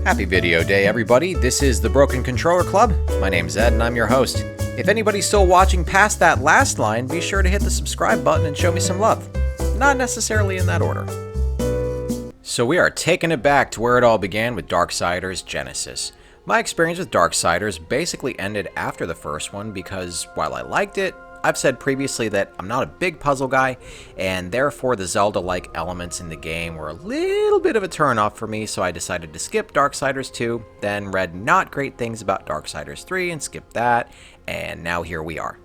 Happy Video Day, everybody. This is the Broken Controller Club. My name's Ed, and I'm your host. If anybody's still watching past that last line, be sure to hit the subscribe button and show me some love. Not necessarily in that order. So we are taking it back to where it all began with Darksiders Genesis. My experience with Darksiders basically ended after the first one because, while I liked it, I've said previously that I'm not a big puzzle guy, and therefore the Zelda-like elements in the game were a little bit of a turn-off for me, so I decided to skip Darksiders 2, then read not great things about Darksiders 3 and skipped that, and now here we are.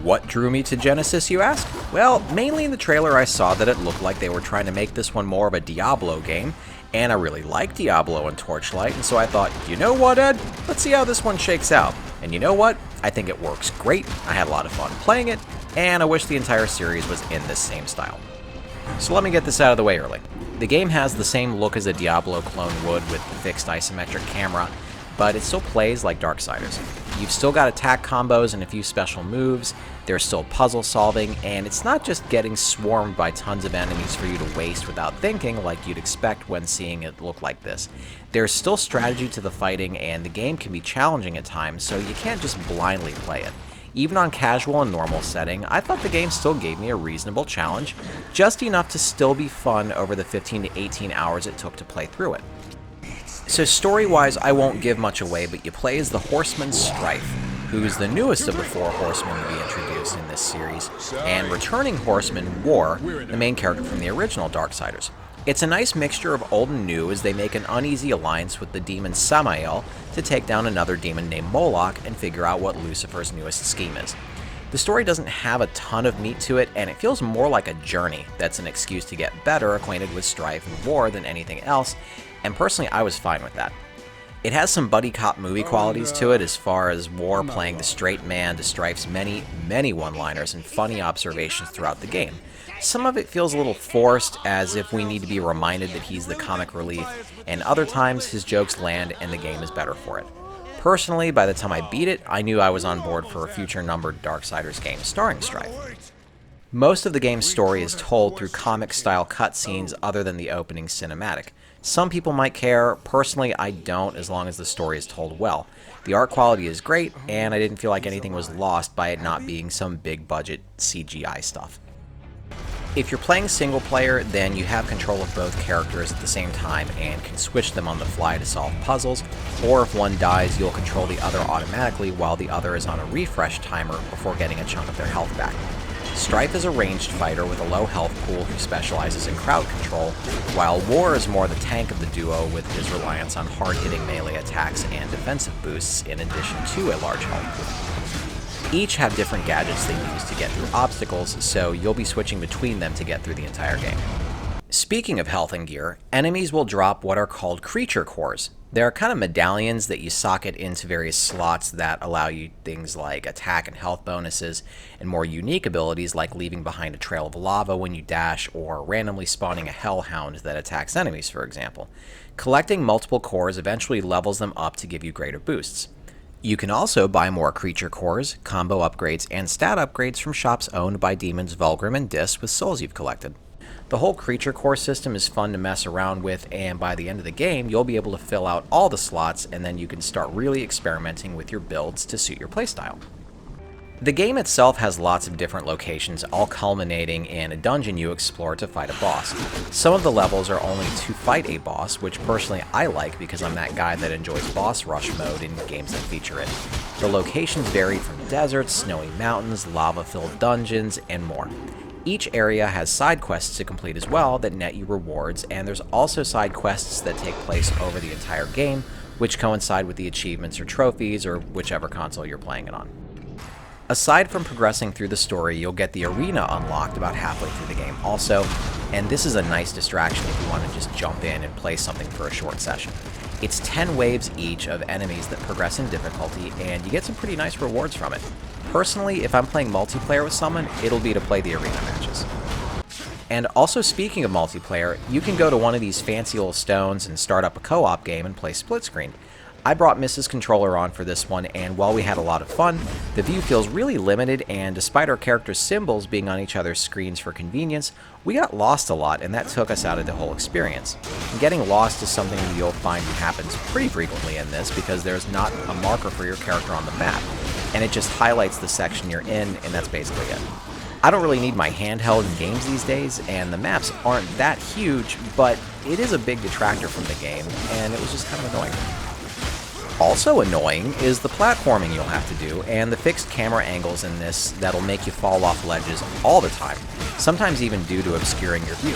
What drew me to Genesis, you ask? Well, mainly in the trailer I saw that it looked like they were trying to make this one more of a Diablo game, and I really like Diablo and Torchlight, and so I thought, you know what, Ed? Let's see how this one shakes out. And you know what? I think it works great, I had a lot of fun playing it, and I wish the entire series was in this same style. So let me get this out of the way early. The game has the same look as a Diablo clone would with the fixed isometric camera, but it still plays like Darksiders. You've still got attack combos and a few special moves, there's still puzzle solving, and it's not just getting swarmed by tons of enemies for you to waste without thinking like you'd expect when seeing it look like this. There's still strategy to the fighting, and the game can be challenging at times, so you can't just blindly play it. Even on casual and normal setting, I thought the game still gave me a reasonable challenge, just enough to still be fun over the 15 to 18 hours it took to play through it. So story-wise, I won't give much away, but you play as the Horseman Strife, who's the newest of the four horsemen to be introduced in this series, and returning horseman War, the main character from the original Darksiders. It's a nice mixture of old and new as they make an uneasy alliance with the demon Samael to take down another demon named Moloch and figure out what Lucifer's newest scheme is. The story doesn't have a ton of meat to it, and it feels more like a journey that's an excuse to get better acquainted with Strife and War than anything else, and personally I was fine with that. It has some buddy cop movie qualities to it as far as War playing the straight man to Strife's many one-liners and funny observations throughout the game. Some of it feels a little forced, as if we need to be reminded that he's the comic relief, and other times his jokes land and the game is better for it. Personally, by the time I beat it, I knew I was on board for a future numbered Darksiders game starring Strife. Most of the game's story is told through comic-style cutscenes other than the opening cinematic. Some people might care, personally I don't, as long as the story is told well. The art quality is great, and I didn't feel like anything was lost by it not being some big-budget CGI stuff. If you're playing single player, then you have control of both characters at the same time and can switch them on the fly to solve puzzles, or if one dies, you'll control the other automatically while the other is on a refresh timer before getting a chunk of their health back. Strife is a ranged fighter with a low health pool who specializes in crowd control, while War is more the tank of the duo with his reliance on hard-hitting melee attacks and defensive boosts in addition to a large health pool. Each have different gadgets they use to get through obstacles, so you'll be switching between them to get through the entire game. Speaking of health and gear, enemies will drop what are called creature cores. They're kind of medallions that you socket into various slots that allow you things like attack and health bonuses, and more unique abilities like leaving behind a trail of lava when you dash, or randomly spawning a hellhound that attacks enemies, for example. Collecting multiple cores eventually levels them up to give you greater boosts. You can also buy more creature cores, combo upgrades, and stat upgrades from shops owned by demons Vulgrim and Dis with souls you've collected. The whole creature core system is fun to mess around with, and by the end of the game, you'll be able to fill out all the slots, and then you can start really experimenting with your builds to suit your playstyle. The game itself has lots of different locations, all culminating in a dungeon you explore to fight a boss. Some of the levels are only to fight a boss, which personally I like because I'm that guy that enjoys boss rush mode in games that feature it. The locations vary from deserts, snowy mountains, lava-filled dungeons, and more. Each area has side quests to complete as well that net you rewards, and there's also side quests that take place over the entire game, which coincide with the achievements or trophies or whichever console you're playing it on. Aside from progressing through the story, you'll get the arena unlocked about halfway through the game also, and this is a nice distraction if you want to just jump in and play something for a short session. It's 10 waves each of enemies that progress in difficulty, and you get some pretty nice rewards from it. Personally, if I'm playing multiplayer with someone, it'll be to play the arena matches. And also, speaking of multiplayer, you can go to one of these fancy little stones and start up a co-op game and play split screen. I brought Mrs. Controller on for this one, and while we had a lot of fun, the view feels really limited, and despite our characters' symbols being on each other's screens for convenience, we got lost a lot, and that took us out of the whole experience. And getting lost is something you'll find happens pretty frequently in this because there's not a marker for your character on the map, and it just highlights the section you're in, and that's basically it. I don't really need my handheld in games these days, and the maps aren't that huge, but it is a big detractor from the game, and it was just kind of annoying. Also annoying is the platforming you'll have to do, and the fixed camera angles in this that'll make you fall off ledges all the time, sometimes even due to obscuring your view.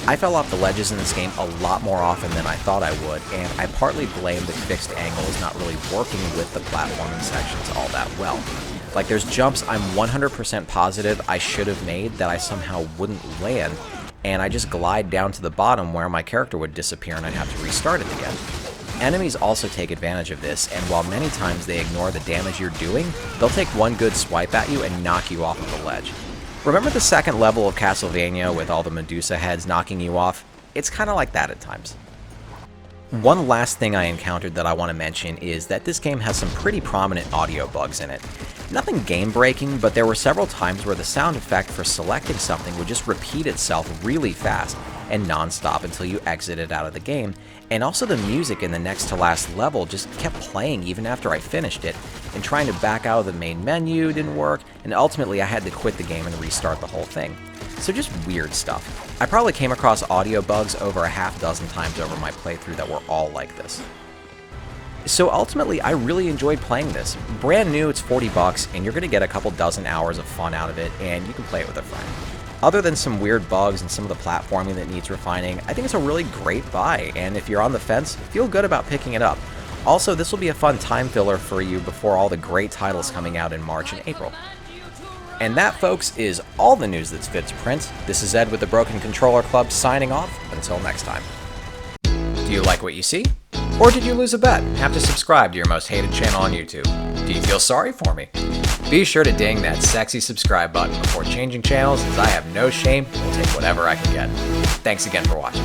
I fell off the ledges in this game a lot more often than I thought I would, and I partly blame the fixed angle as not really working with the platforming sections all that well. Like, there's jumps I'm 100% positive I should have made that I somehow wouldn't land, and I just glide down to the bottom where my character would disappear and I'd have to restart it again. Enemies also take advantage of this, and while many times they ignore the damage you're doing, they'll take one good swipe at you and knock you off of the ledge. Remember the second level of Castlevania with all the Medusa heads knocking you off? It's kind of like that at times. One last thing I encountered that I want to mention is that this game has some pretty prominent audio bugs in it. Nothing game-breaking, but there were several times where the sound effect for selecting something would just repeat itself really fast and non-stop until you exited out of the game, and also the music in the next to last level just kept playing even after I finished it, and trying to back out of the main menu didn't work, and ultimately I had to quit the game and restart the whole thing. So just weird stuff. I probably came across audio bugs over a half dozen times over my playthrough that were all like this. So ultimately, I really enjoyed playing this. Brand new, it's $40, and you're going to get a couple dozen hours of fun out of it, and you can play it with a friend. Other than some weird bugs and some of the platforming that needs refining, I think it's a really great buy, and if you're on the fence, feel good about picking it up. Also, this will be a fun time filler for you before all the great titles coming out in March and April. And that, folks, is all the news that's fit to print. This is Ed with the Broken Controller Club signing off. Until next time. Do you like what you see? Or did you lose a bet and have to subscribe to your most hated channel on YouTube? Do you feel sorry for me? Be sure to ding that sexy subscribe button before changing channels, as I have no shame and will take whatever I can get. Thanks again for watching.